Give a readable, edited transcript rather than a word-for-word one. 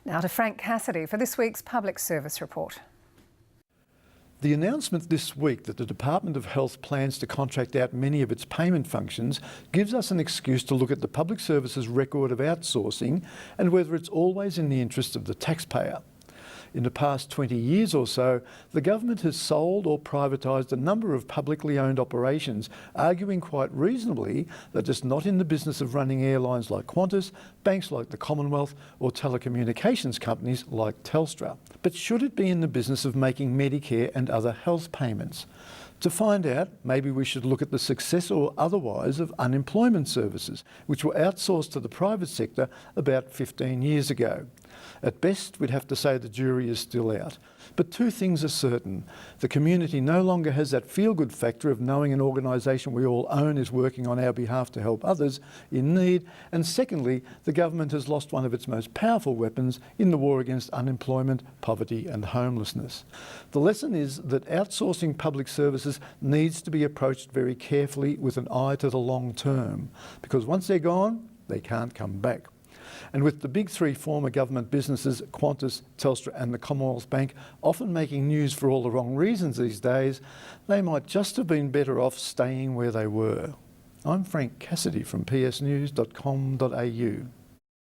Now to Frank Cassidy for this week's Public Service Report. The announcement this week that the Department of Health plans to contract out many of its payment functions gives us an excuse to look at the Public Service's record of outsourcing and whether it's always in the interest of the taxpayer. In the past 20 years or so, the government has sold or privatised a number of publicly owned operations, arguing quite reasonably that it's not in the business of running airlines like Qantas, banks like the Commonwealth, or telecommunications companies like Telstra. But should it be in the business of making Medicare and other health payments? To find out, maybe we should look at the success or otherwise of unemployment services, which were outsourced to the private sector about 15 years ago. At best, we'd have to say the jury is still out. But two things are certain. The community no longer has that feel-good factor of knowing an organisation we all own is working on our behalf to help others in need. And secondly, the government has lost one of its most powerful weapons in the war against unemployment, poverty and homelessness. The lesson is that outsourcing public services needs to be approached very carefully with an eye to the long term, because once they're gone, they can't come back. And with the big three former government businesses, Qantas, Telstra and the Commonwealth Bank, often making news for all the wrong reasons these days, they might just have been better off staying where they were. I'm Frank Cassidy from psnews.com.au.